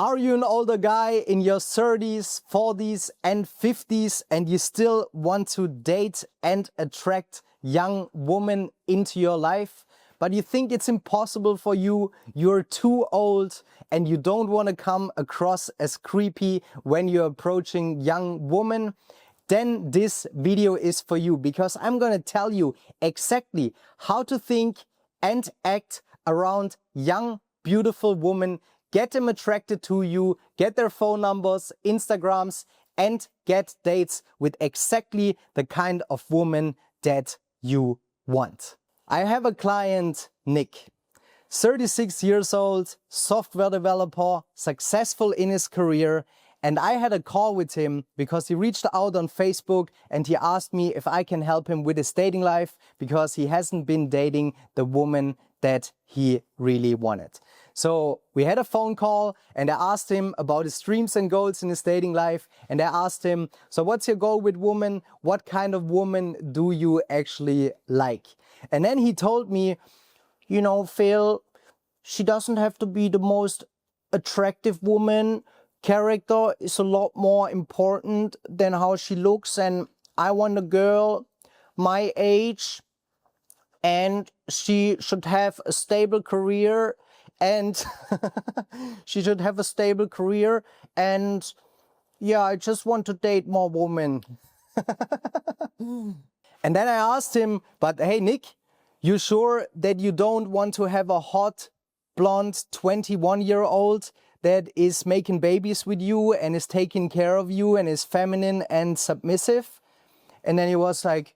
Are you an older guy in your 30s, 40s and 50s and you still want to date and attract young women into your life, but you think it's impossible for you, you're too old and you don't want to come across as creepy when you're approaching young women? Then this video is for you, because I'm going to tell you exactly how to think and act around young, beautiful women, get them attracted to you, get their phone numbers, Instagrams, and get dates with exactly the kind of woman that you want. I have a client, Nick, 36 years old, software developer, successful in his career. And I had a call with him because he reached out on Facebook and he asked me if I can help him with his dating life because he hasn't been dating the woman that he really wanted. So we had a phone call and I asked him about his dreams and goals in his dating life. And I asked him, so what's your goal with women? What kind of woman do you actually like? And then he told me, you know, Phil, she doesn't have to be the most attractive woman. Character is a lot more important than how she looks, and I want a girl my age and she should have a stable career and and yeah, I just want to date more women. And then I asked him, but hey Nick, you sure that you don't want to have a hot blonde 21-year-old that is making babies with you and is taking care of you and is feminine and submissive? And then he was like,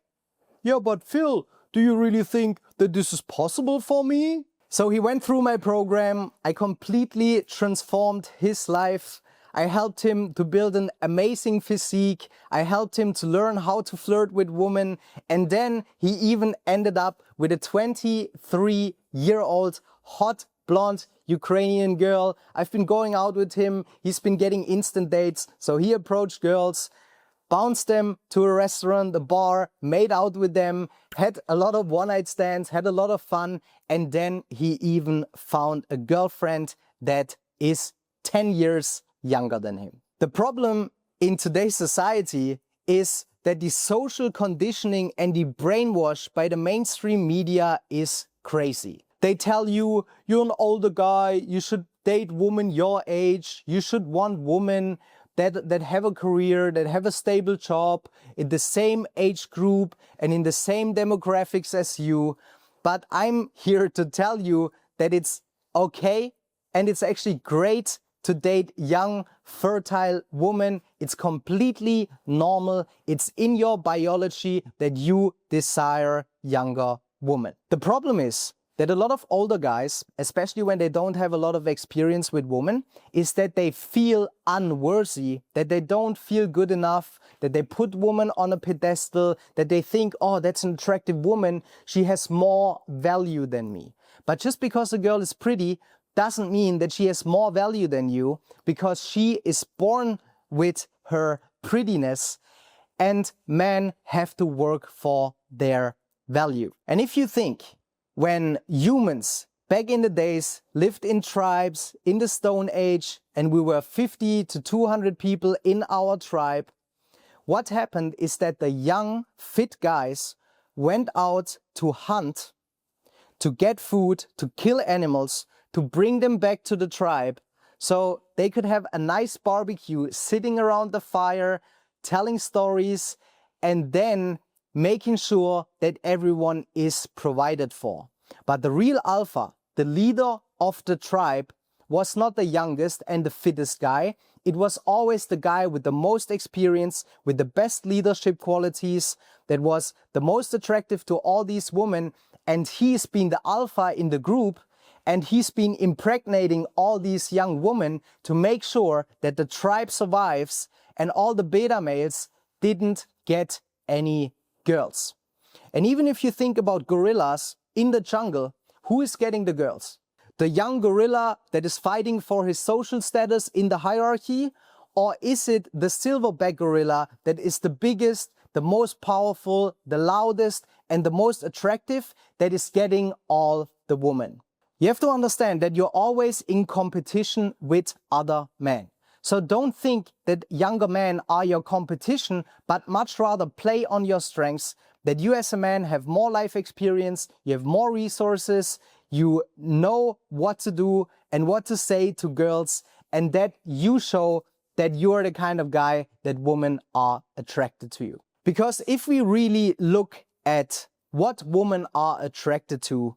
yeah, but Phil, do you really think that this is possible for me? So he went through my program. I completely transformed his life. I helped him to build an amazing physique. I helped him to learn how to flirt with women. And then he even ended up with a 23-year-old hot blonde Ukrainian girl. I've been going out with him. He's been getting instant dates. So he approached girls, bounced them to a restaurant, a bar, made out with them, had a lot of one-night stands, had a lot of fun. And then he even found a girlfriend that is 10 years younger than him. The problem in today's society is that the social conditioning and the brainwash by the mainstream media is crazy. They tell you, you're an older guy, you should date women your age, you should want women that have a career, that have a stable job, in the same age group and in the same demographics as you. But I'm here to tell you that it's okay and it's actually great to date young, fertile women. It's completely normal. It's in your biology that you desire younger women. The problem is that a lot of older guys, especially when they don't have a lot of experience with women, is that they feel unworthy, that they don't feel good enough, that they put women on a pedestal, that they think, oh, that's an attractive woman, she has more value than me. But just because a girl is pretty doesn't mean that she has more value than you, because she is born with her prettiness, and men have to work for their value. And if you think when humans back in the days lived in tribes in the Stone Age and we were 50 to 200 people in our tribe, what happened is that the young, fit guys went out to hunt, to get food, to kill animals, to bring them back to the tribe so they could have a nice barbecue sitting around the fire, telling stories, and then making sure that everyone is provided for. But the real alpha, the leader of the tribe, was not the youngest and the fittest guy. It was always the guy with the most experience, with the best leadership qualities, that was the most attractive to all these women. And he's been the alpha in the group, and he's been impregnating all these young women to make sure that the tribe survives and all the beta males didn't get any girls. And even if you think about gorillas in the jungle, who is getting the girls? The young gorilla that is fighting for his social status in the hierarchy? Or is it the silverback gorilla that is the biggest, the most powerful, the loudest, and the most attractive, that is getting all the women? You have to understand that you're always in competition with other men. So don't think that younger men are your competition, but much rather play on your strengths, that you as a man have more life experience, you have more resources, you know what to do and what to say to girls, and that you show that you're the kind of guy that women are attracted to you. Because if we really look at what women are attracted to,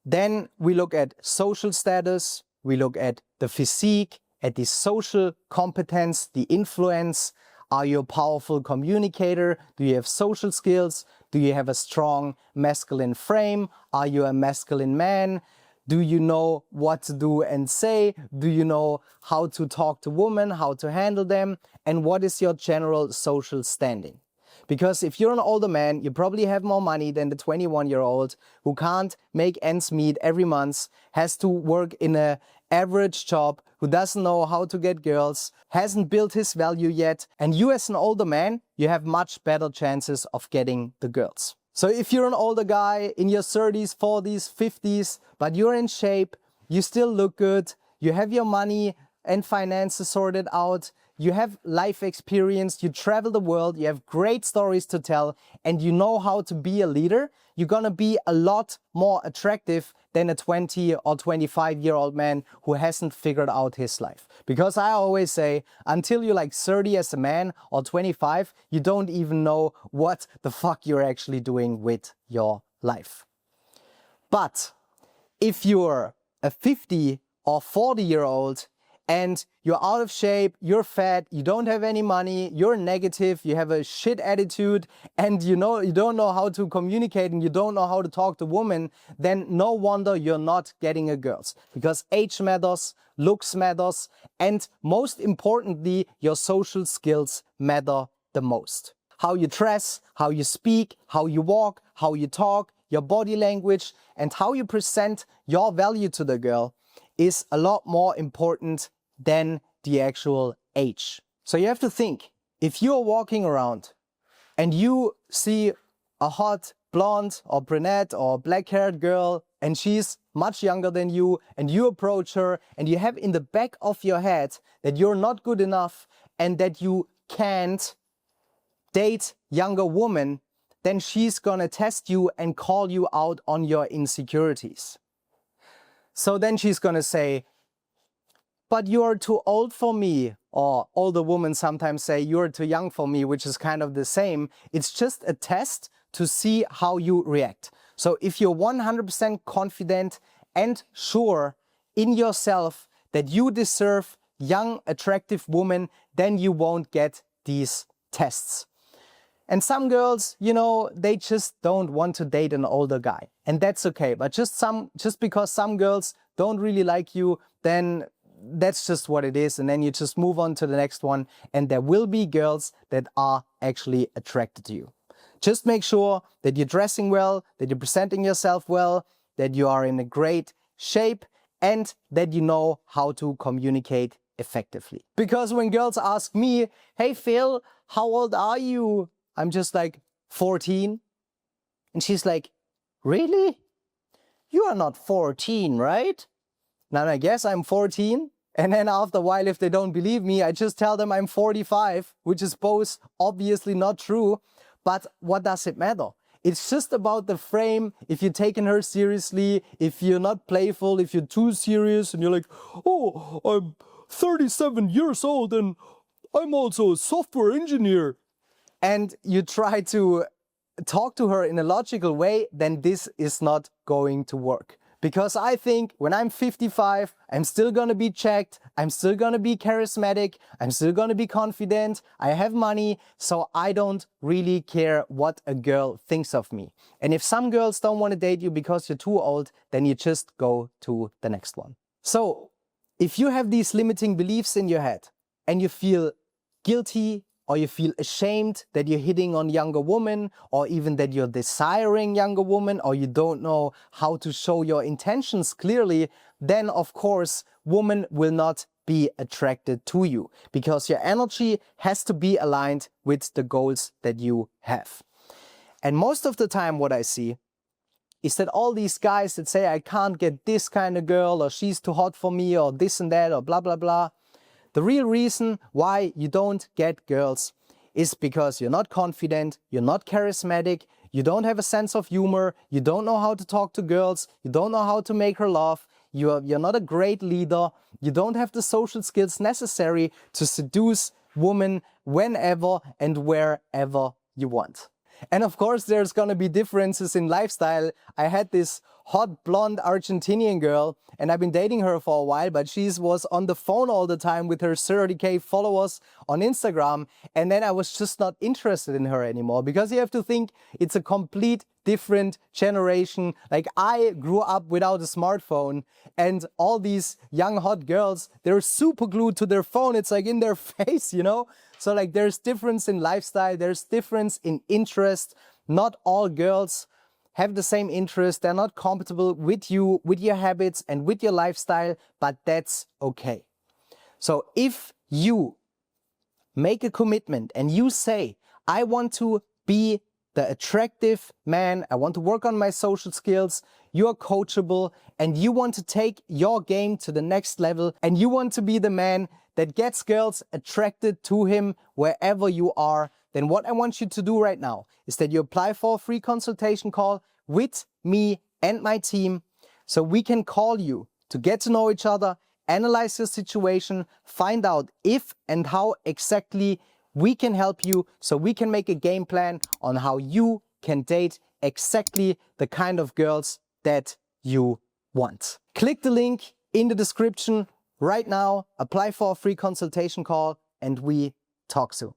then we look at social status, we look at the physique, at the social competence, the influence. Are you a powerful communicator? Do you have social skills? Do you have a strong masculine frame? Are you a masculine man? Do you know what to do and say? Do you know how to talk to women, how to handle them? And what is your general social standing? Because if you're an older man, you probably have more money than the 21-year-old who can't make ends meet every month, has to work in an average job, who doesn't know how to get girls, hasn't built his value yet. And you as an older man, you have much better chances of getting the girls. So if you're an older guy in your 30s, 40s, 50s, but you're in shape, you still look good, you have your money and finances sorted out, you have life experience, you travel the world, you have great stories to tell, and you know how to be a leader, you're gonna be a lot more attractive than a 20 or 25-year-old man who hasn't figured out his life. Because I always say, until you're like 30 as a man or 25, you don't even know what the fuck you're actually doing with your life. But if you're a 50 or 40-year-old and you're out of shape, you're fat, you don't have any money, you're negative, you have a shit attitude, and you don't know how to communicate and you don't know how to talk to women, then no wonder you're not getting a girls. Because age matters, looks matters, and most importantly, your social skills matter the most. How you dress, how you speak, how you walk, how you talk, your body language, and how you present your value to the girl is a lot more important than the actual age. So you have to think, if you're walking around and you see a hot blonde or brunette or black-haired girl and she's much younger than you and you approach her and you have in the back of your head that you're not good enough and that you can't date younger women, then she's gonna test you and call you out on your insecurities. So then she's gonna say, but you're too old for me. Or older women sometimes say, you're too young for me, which is kind of the same. It's just a test to see how you react. So if you're 100% confident and sure in yourself that you deserve young, attractive women, then you won't get these tests. And some girls, you know, they just don't want to date an older guy. And that's okay. But just because some girls don't really like you, then that's just what it is. And then you just move on to the next one. And there will be girls that are actually attracted to you. Just make sure that you're dressing well, that you're presenting yourself well, that you are in a great shape, and that you know how to communicate effectively. Because when girls ask me, hey Phil, how old are you? I'm just like, 14. And she's like, really? You are not 14, right? Now I guess I'm 14. And then after a while, if they don't believe me, I just tell them I'm 45, which is both obviously not true. But what does it matter? It's just about the frame. If you're taking her seriously, if you're not playful, if you're too serious and you're like, oh, I'm 37 years old and I'm also a software engineer. And you try to talk to her in a logical way, then this is not going to work. Because I think when I'm 55, I'm still gonna be checked, I'm still gonna be charismatic, I'm still gonna be confident, I have money, so I don't really care what a girl thinks of me. And if some girls don't want to date you because you're too old, then you just go to the next one. So if you have these limiting beliefs in your head and you feel guilty, or you feel ashamed that you're hitting on younger women, or even that you're desiring younger women, or you don't know how to show your intentions clearly, then of course, women will not be attracted to you, because your energy has to be aligned with the goals that you have. And most of the time what I see is that all these guys that say I can't get this kind of girl, or she's too hot for me, or this and that, or blah blah blah, the real reason why you don't get girls is because you're not confident, you're not charismatic, you don't have a sense of humor, you don't know how to talk to girls, you don't know how to make her laugh, you're not a great leader, you don't have the social skills necessary to seduce women whenever and wherever you want. And of course there's gonna be differences in lifestyle. I had this hot blonde Argentinian girl and I've been dating her for a while, but she was on the phone all the time with her 30k followers on Instagram, and then I was just not interested in her anymore, because you have to think it's a complete different generation. Like, I grew up without a smartphone, and all these young hot girls, they're super glued to their phone. It's like in their face, you know? So like there's difference in lifestyle, there's difference in interest. Not all girls have the same interest, they're not compatible with you, with your habits and with your lifestyle, but that's okay. So if you make a commitment and you say, I want to be the attractive man, I want to work on my social skills, you're coachable, and you want to take your game to the next level, and you want to be the man that gets girls attracted to him wherever you are, then what I want you to do right now is that you apply for a free consultation call with me and my team, so we can call you to get to know each other, analyze your situation, find out if and how exactly we can help you, so we can make a game plan on how you can date exactly the kind of girls that you want. Click the link in the description right now, apply for a free consultation call, and we talk soon.